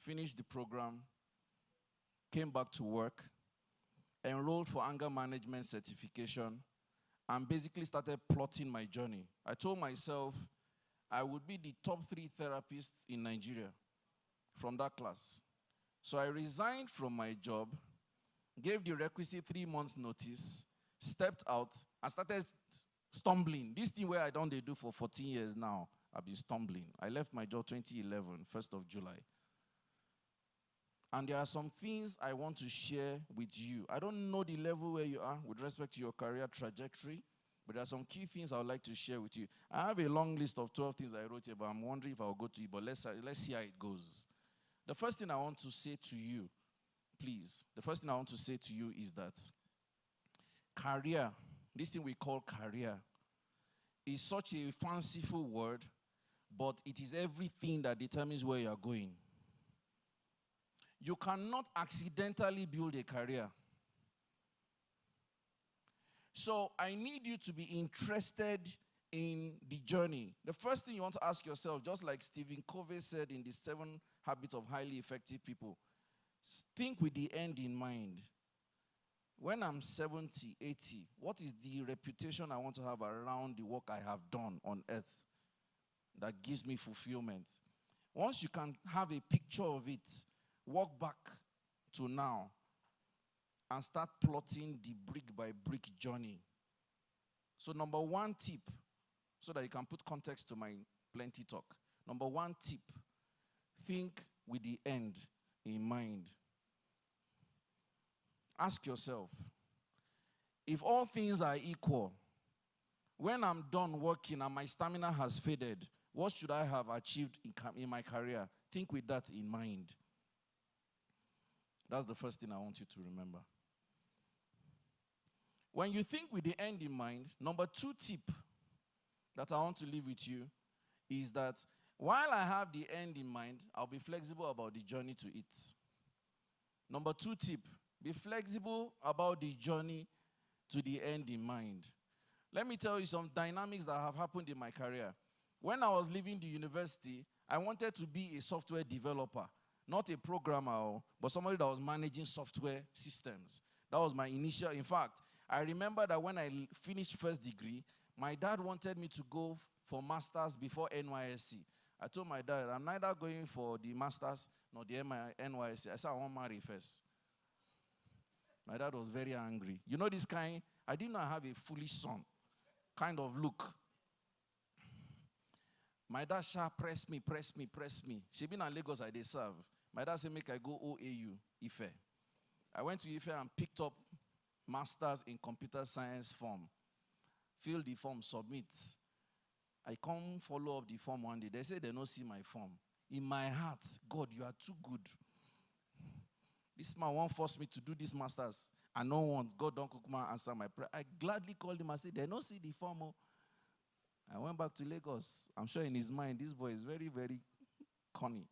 finished the program, came back to work, enrolled for anger management certification, and basically started plotting my journey. I told myself I would be the top 3 therapists in Nigeria from that class. So I resigned from my job, gave the requisite 3 months notice, stepped out, and started stumbling. This thing where I don't do for 14 years now, I've been stumbling. I left my job 2011, 1st of July. And there are some things I want to share with you. I don't know the level where you are with respect to your career trajectory, but there are some key things I would like to share with you. I have a long list of 12 things I wrote here, but I'm wondering if I'll go to it, but let's see how it goes. The first thing I want to say to you, please, the first thing I want to say to you is that career, this thing we call career, is such a fanciful word, but it is everything that determines where you are going. You cannot accidentally build a career. So I need you to be interested in the journey. The first thing you want to ask yourself, just like Stephen Covey said in the 7 Habits of Highly Effective People, think with the end in mind. When I'm 70, 80, what is the reputation I want to have around the work I have done on earth that gives me fulfillment? Once you can have a picture of it, walk back to now and start plotting the brick by brick journey. So number 1 tip, so that you can put context to my plenty talk. Number 1 tip, think with the end in mind. Ask yourself, if all things are equal, when I'm done working and my stamina has faded, what should I have achieved in my career? Think with that in mind. That's the first thing I want you to remember. When you think with the end in mind, number 2 tip that I want to leave with you is that while I have the end in mind, I'll be flexible about the journey to it. Number 2 tip, be flexible about the journey to the end in mind. Let me tell you some dynamics that have happened in my career. When I was leaving the university, I wanted to be a software developer. Not a programmer, but somebody that was managing software systems. That was my initial. In fact, I remember that when I finished first degree, my dad wanted me to go for masters before NYSC. I told my dad, I'm neither going for the masters nor the NYSC. I said, I want to marry first. My dad was very angry. You know this kind? I did not have a foolish son kind of look. My dad press me. She been in Lagos, I did serve. My dad said, make I go OAU, Ife. I went to Ife and picked up masters in computer science form. Fill the form, submit. I come follow up the form one day. They say they don't see my form. In my heart, God, you are too good. This man won't force me to do this masters. I don't want. God don't cook my answer my prayer. I gladly called him and said, they don't see the form. Oh. I went back to Lagos. I'm sure in his mind, this boy is very, very cunning.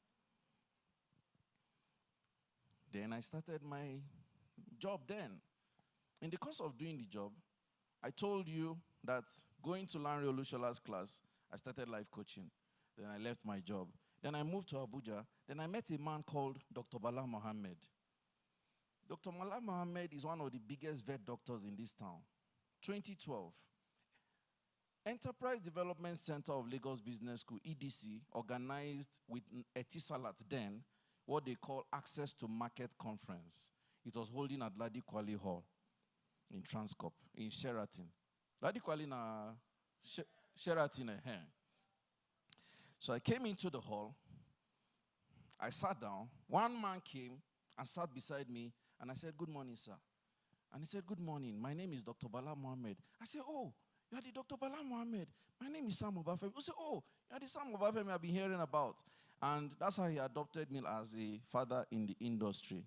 Then I started my job then. In the course of doing the job, I told you that going to Lanre Olushola's class, I started life coaching. Then I left my job. Then I moved to Abuja. Then I met a man called Dr. Bala Mohammed. Dr. Bala Mohammed is one of the biggest vet doctors in this town. 2012. Enterprise Development Center of Lagos Business School, EDC, organized with Etisalat then what they call Access to Market Conference. It was holding at Ladi Kwali Hall in Transcorp, in Sheraton. Ladi Kwali na Sheraton here. So I came into the hall. I sat down. One man came and sat beside me, and I said, good morning, sir. And he said, good morning. My name is Dr. Bala Mohammed. I said, oh, you are the Dr. Bala Mohammed. My name is Sam Obafemi. He said, oh, you are the Sam Obafemi I've been hearing about. And that's how he adopted me as a father in the industry.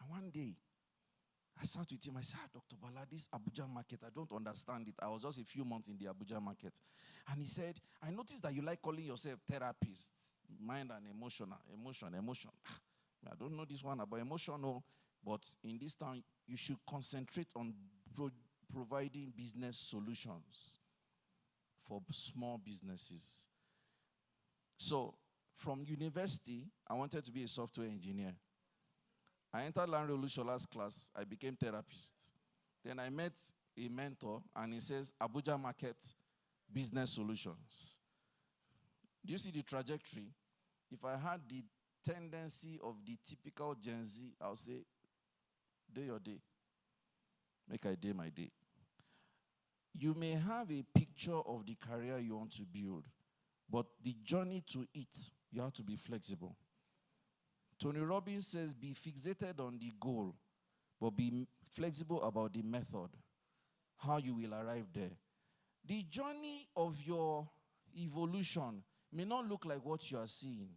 And one day, I sat with him. I said, Dr. Bala, this Abuja market, I don't understand it. I was just a few months in the Abuja market. And he said, I noticed that you like calling yourself therapists, mind and emotion. I don't know this one about emotional, but in this town, you should concentrate on providing business solutions for small businesses. So From university, I wanted to be a software engineer. I entered Lanre Olushola's class. I became therapist. Then I met a mentor, and he says, Abuja Market Business Solutions. Do you see the trajectory? If I had the tendency of the typical Gen Z, I'll say, day your day. Make I day my day. You may have a picture of the career you want to build, but the journey to it, you have to be flexible. Tony Robbins says, be fixated on the goal, but be flexible about the method, how you will arrive there. The journey of your evolution may not look like what you are seeing.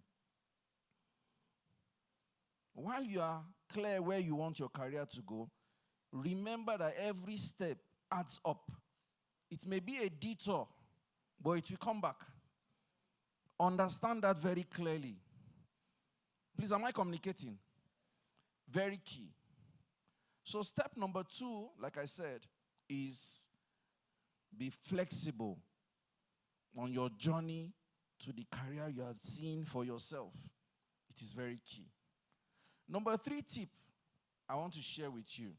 While you are clear where you want your career to go, remember that every step adds up. It may be a detour, but it will come back. Understand that very clearly. Please, am I communicating? Very key. So step number 2, like I said, is be flexible on your journey to the career you are seeing for yourself. It is very key. Number 3 tip I want to share with you.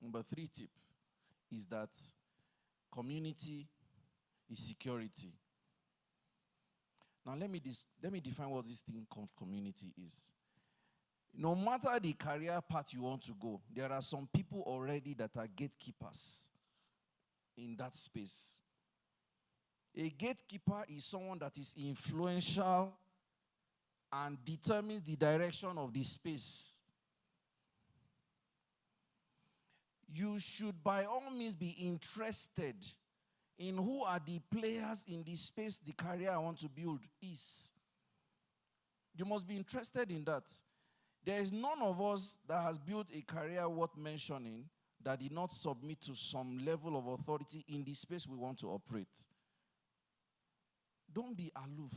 Number 3 tip is that community is security. Now let me define what this thing called community is. No matter the career path you want to go, there are some people already that are gatekeepers in that space. A gatekeeper is someone that is influential and determines the direction of the space. You should by all means be interested in who are the players in the space the career I want to build is. You must be interested in that. There is none of us that has built a career worth mentioning that did not submit to some level of authority in the space we want to operate. Don't be aloof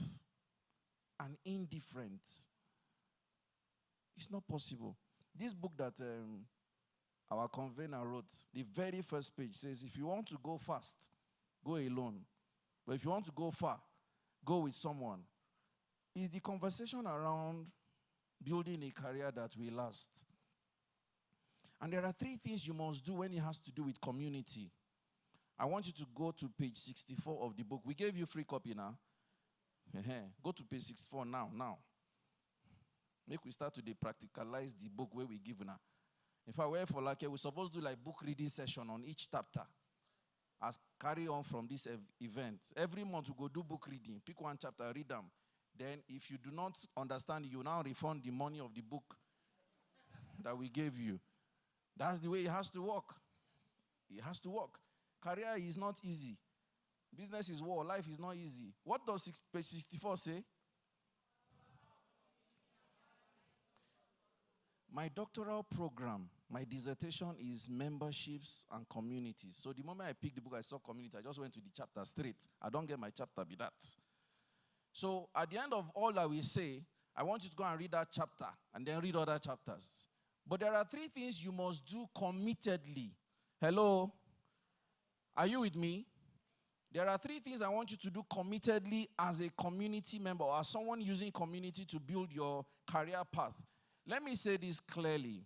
and indifferent. It's not possible. This book that our convener wrote, the very first page says, if you want to go fast, go alone. But if you want to go far, go with someone. It's the conversation around building a career that will last. And there are 3 things you must do when it has to do with community. I want you to go to page 64 of the book. We gave you free copy now. Go to page 64 now. Make we start to practicalize the book where we give now. If I were for like, we're supposed to do like book reading session on each chapter. As carry on from this event. Every month we go do book reading. Pick one chapter, read them. Then if you do not understand, you now refund the money of the book that we gave you. That's the way it has to work. It has to work. Career is not easy. Business is war. Life is not easy. What does page 64 say? My doctoral program, my dissertation is memberships and communities. So the moment I picked the book, I saw community. I just went to the chapter straight. I don't get my chapter be that. So at the end of all that we say, I want you to go and read that chapter and then read other chapters. But there are 3 things you must do committedly. Hello? Are you with me? There are 3 things I want you to do committedly as a community member or as someone using community to build your career path. Let me say this clearly.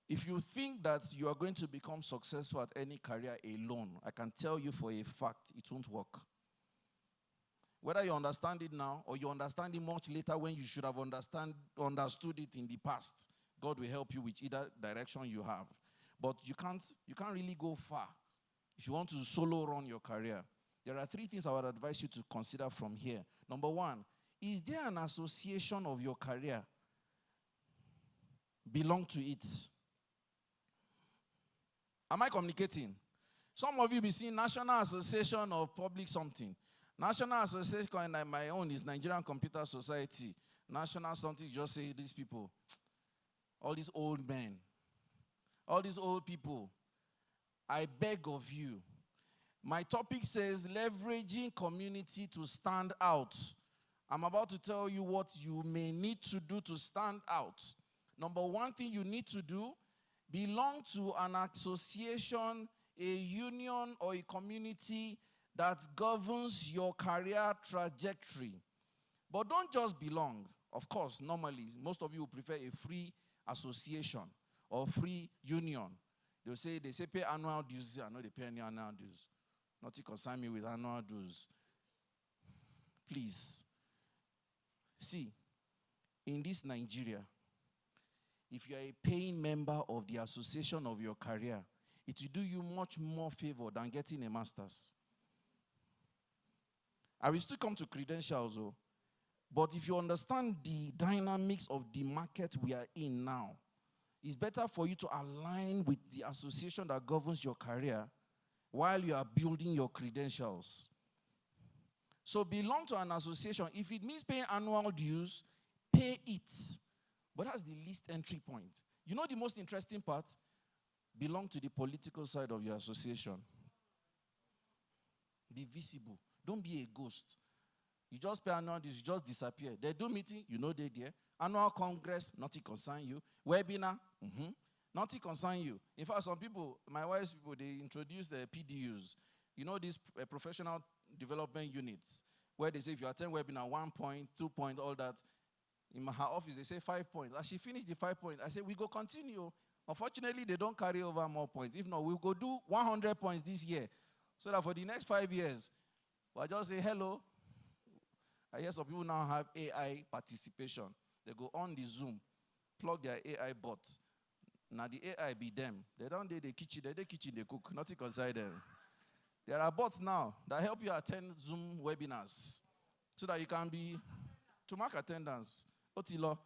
If you think that you are going to become successful at any career alone, I can tell you for a fact it won't work. Whether you understand it now or you understand it much later when you should have understood it in the past, God will help you with either direction you have. But you can't really go far if you want to solo run your career. There are 3 things I would advise you to consider from here. Number 1, is there an association of your career belong to it? Am I communicating? Some of you be seeing National Association of Public something. National Association, like my own, is Nigerian Computer Society. National something, just say these people. All these old men. All these old people. I beg of you. My topic says leveraging community to stand out. I'm about to tell you what you may need to do to stand out. Number 1 thing you need to do, belong to an association, a union, or a community that governs your career trajectory. But don't just belong. Of course, normally, most of you prefer a free association or free union. They say pay annual dues. I know they pay any annual dues. Not to concern me with annual dues. Please. See, in this Nigeria, if you are a paying member of the association of your career, it will do you much more favor than getting a master's. I will still come to credentials, though. But if you understand the dynamics of the market we are in now, it's better for you to align with the association that governs your career while you are building your credentials. So belong to an association. If it means paying annual dues, pay it. But that's the least entry point. You know the most interesting part? Belong to the political side of your association. Be visible. Don't be a ghost. You just pay annual dues, you just disappear. They do meeting, you know they're there. Annual congress, nothing concern you. Webinar, nothing concern you. In fact, some people, my wife's people, they introduce the PDUs. You know these professional development units, where they say if you attend webinar, 1 point, 2 point, all that. In her office, they say 5 points. As she finished the 5 points, I say, we go continue. Unfortunately, they don't carry over more points. If not, we'll go do 100 points this year. So that for the next 5 years, we'll just say hello. I hear some people now have AI participation. They go on the Zoom, plug their AI bot. Now the AI be them. They don't do the kitchen, they cook. Nothing concern them. There are bots now that help you attend Zoom webinars so that you can be, to mark attendance. Otilo.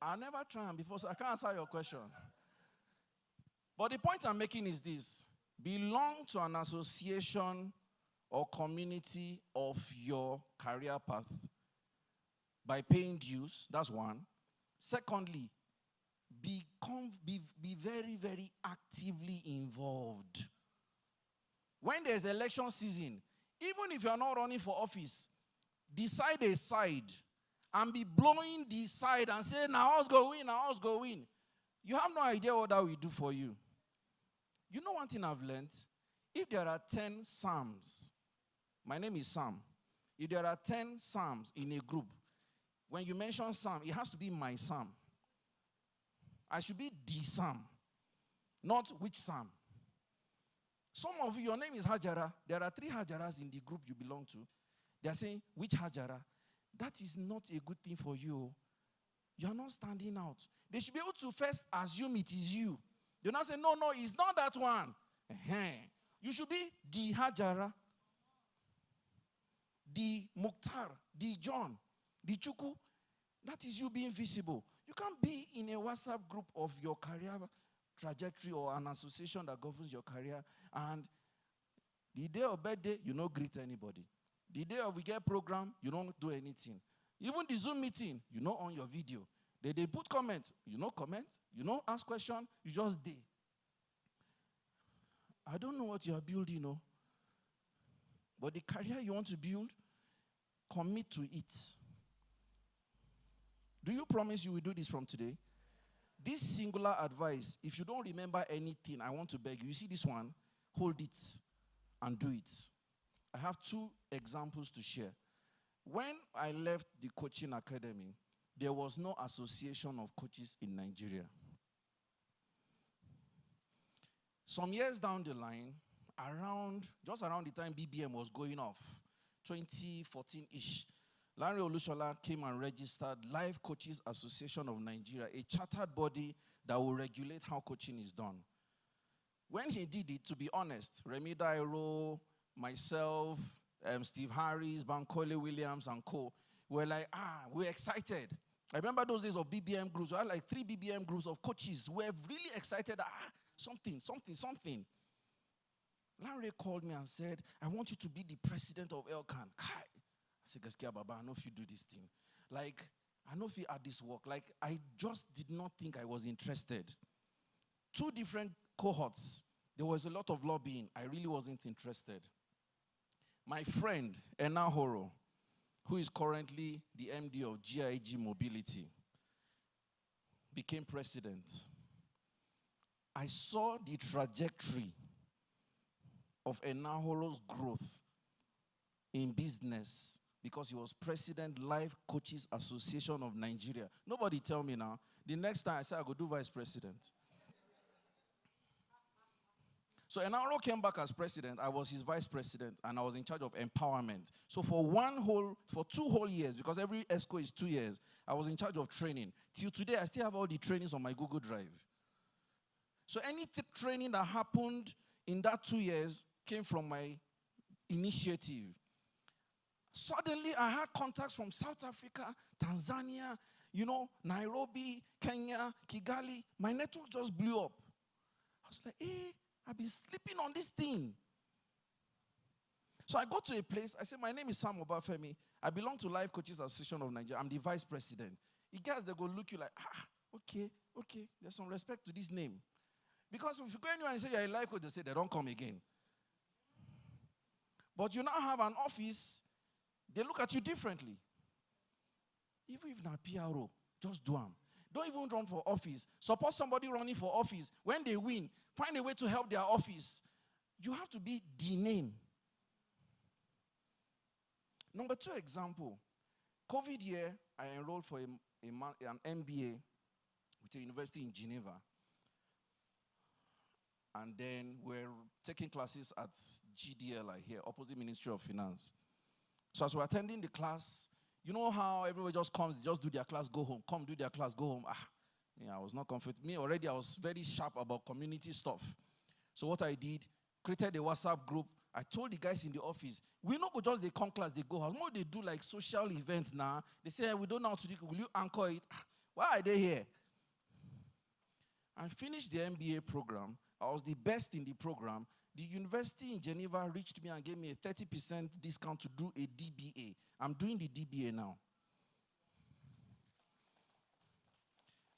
I never tried before, so I can't answer your question. But the point I'm making is this. Belong to an association or community of your career path by paying dues. That's one. Secondly, be very, very actively involved. When there's election season, even if you're not running for office, decide a side and be blowing the side and say, now us go win, now us go win. You have no idea what that will do for you. You know one thing I've learned? If there are 10 Psalms, my name is Sam. If there are 10 Psalms in a group, when you mention Psalm, it has to be my Psalm. I should be the Psalm, not which Psalm. Some of you, your name is Hajara. There are 3 Hajaras in the group you belong to. They are saying, which Hajara? That is not a good thing for you. You are not standing out. They should be able to first assume it is you. They not say, no, it's not that one. You should be the Hajara, the Mukhtar, the John, the Chuku. That is you being visible. You can't be in a WhatsApp group of your career trajectory or an association that governs your career, and the day of birthday, you don't greet anybody. The day of we get program, you don't do anything. Even the Zoom meeting, you know on your video. They put comments, you know comment, you know ask question, you just did. I don't know what you are building, but the career you want to build, commit to it. Do you promise you will do this from today? This singular advice, if you don't remember anything, I want to beg you. You see this one? Hold it and do it. I have 2 examples to share. When I left the coaching academy, there was no association of coaches in Nigeria. Some years down the line, just around the time BBM was going off, 2014-ish, Lanre Olushola came and registered Life Coaches Association of Nigeria, a chartered body that will regulate how coaching is done. When he did it, to be honest, Remi Dairo, myself, Steve Harris, Bankole Williams, and co. were like, we're excited. I remember those days of BBM groups. We had like 3 BBM groups of coaches who were really excited. Something. Lanre called me and said, I want you to be the president of Elkan. I said, Gaskia Baba, I know if you do this thing. Like, I know if you add this work. Like, I just did not think I was interested. 2 different cohorts. There was a lot of lobbying. I really wasn't interested. My friend, Enna Horo, who is currently the MD of GIG Mobility, became president. I saw the trajectory of Enahoro's growth in business because he was president, Life Coaches Association of Nigeria. Nobody tell me now. The next time I say I go do vice president. So Enahoro came back as president. I was his vice president, and I was in charge of empowerment. So for 2 whole years, because every ESCO is 2 years, I was in charge of training. Till today, I still have all the trainings on my Google Drive. So any training that happened in that 2 years came from my initiative. Suddenly, I had contacts from South Africa, Tanzania, Nairobi, Kenya, Kigali. My network just blew up. I was like, hey, I've been sleeping on this thing. So I go to a place. I say, my name is Sam Obafemi. I belong to Life Coaches Association of Nigeria. I'm the vice president. You guys, they go look you like, okay. There's some respect to this name. Because if you go anywhere and say you're a life coach, they say they don't come again. But you now have an office, they look at you differently. Even if not PRO, just do them. Don't even run for office. Support somebody running for office. When they win, find a way to help their office. You have to be the name. Number 2 example. COVID year, I enrolled for an MBA with a university in Geneva. And then we're taking classes at GDLI here, opposite Ministry of Finance. So as we're attending the class, you know how everybody just comes, they just do their class, go home. Come do their class, go home. I was not comfortable. Me already, I was very sharp about community stuff. So what I did, created a WhatsApp group. I told the guys in the office, we not go just they come class, they go house. More they do like social events now. They say, we don't know how to do it. Will you anchor it? Why are they here? I finished the MBA program. I was the best in the program. The university in Geneva reached me and gave me a 30% discount to do a DBA. I'm doing the DBA now.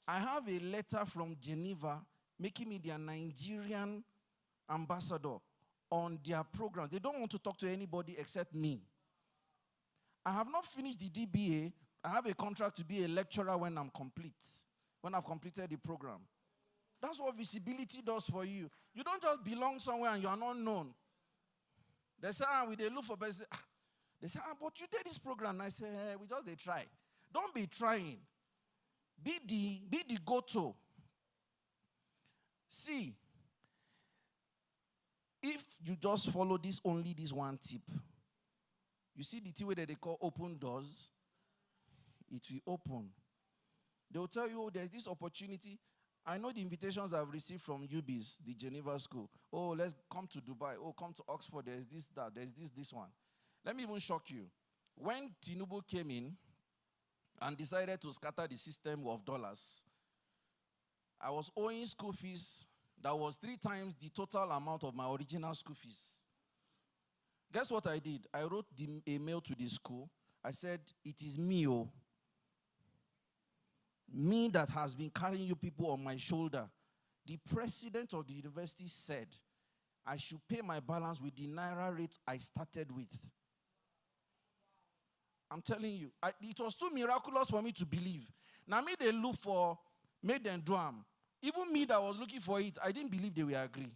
I have a letter from Geneva making me their Nigerian ambassador on their program. They don't want to talk to anybody except me. I have not finished the DBA. I have a contract to be a lecturer when I'm complete, when I've completed the program. That's what visibility does for you. You don't just belong somewhere and you are not known. They say, they look for person. They say, but you did this program. And I say, we just they try. Don't be trying. Be the go-to. See, if you just follow this one tip, you see the thing that they call open doors, it will open. They will tell you, there's this opportunity. I know the invitations I've received from UBIS, the Geneva School. Oh, let's come to Dubai. Oh, come to Oxford. There's this, that. There's this one. Let me even shock you. When Tinubu came in and decided to scatter the system of dollars, I was owing school fees that was 3 times the total amount of my original school fees. Guess what I did? I wrote a mail to the school. I said, it is me, me that has been carrying you people on my shoulder. The president of the university said, I should pay my balance with the Naira rate I started with. I'm telling you, it was too miraculous for me to believe. Now, me they look for, made them do them. Even me that was looking for it, I didn't believe they will agree.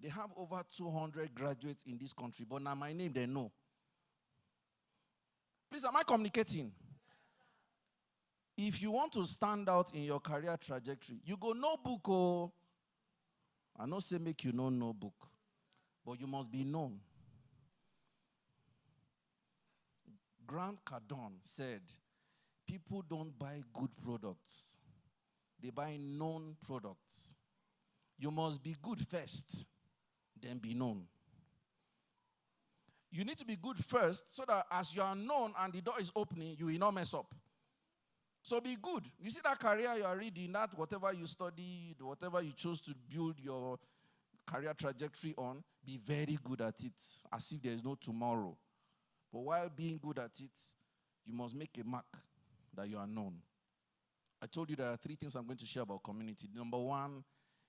They have over 200 graduates in this country, but now my name, they know. Please, am I communicating? If you want to stand out in your career trajectory, you go no book. Oh, I not say make you know no book, but you must be known. Grant Cardone said, people don't buy good products. They buy known products. You must be good first, then be known. You need to be good first so that as you are known and the door is opening, you will not mess up. So be good. You see that career you are reading, that whatever you studied, whatever you chose to build your career trajectory on, be very good at it, as if there is no tomorrow. But while being good at it, you must make a mark that you are known. I told you there are 3 things I'm going to share about community. Number 1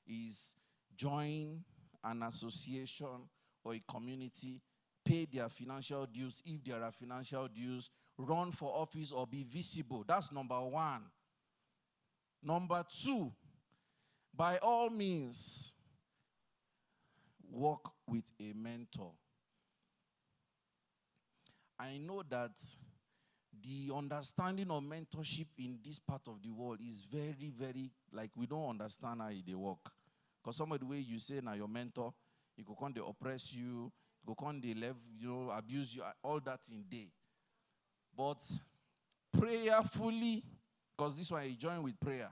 is join an association or a community, pay their financial dues if there are financial dues, run for office or be visible. That's number 1. Number 2, by all means, work with a mentor. I know that the understanding of mentorship in this part of the world is very, very, like, we don't understand how they work. Because some of the way you say now your mentor, he go come they oppress you, he go come they abuse you, all that in day. But prayerfully, because this one you join with prayer,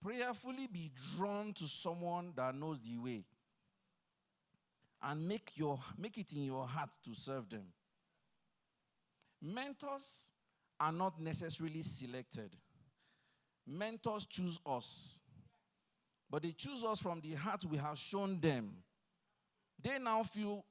prayerfully be drawn to someone that knows the way. And make it in your heart to serve them. Mentors are not necessarily selected. Mentors choose us. But they choose us from the heart we have shown them. They now feel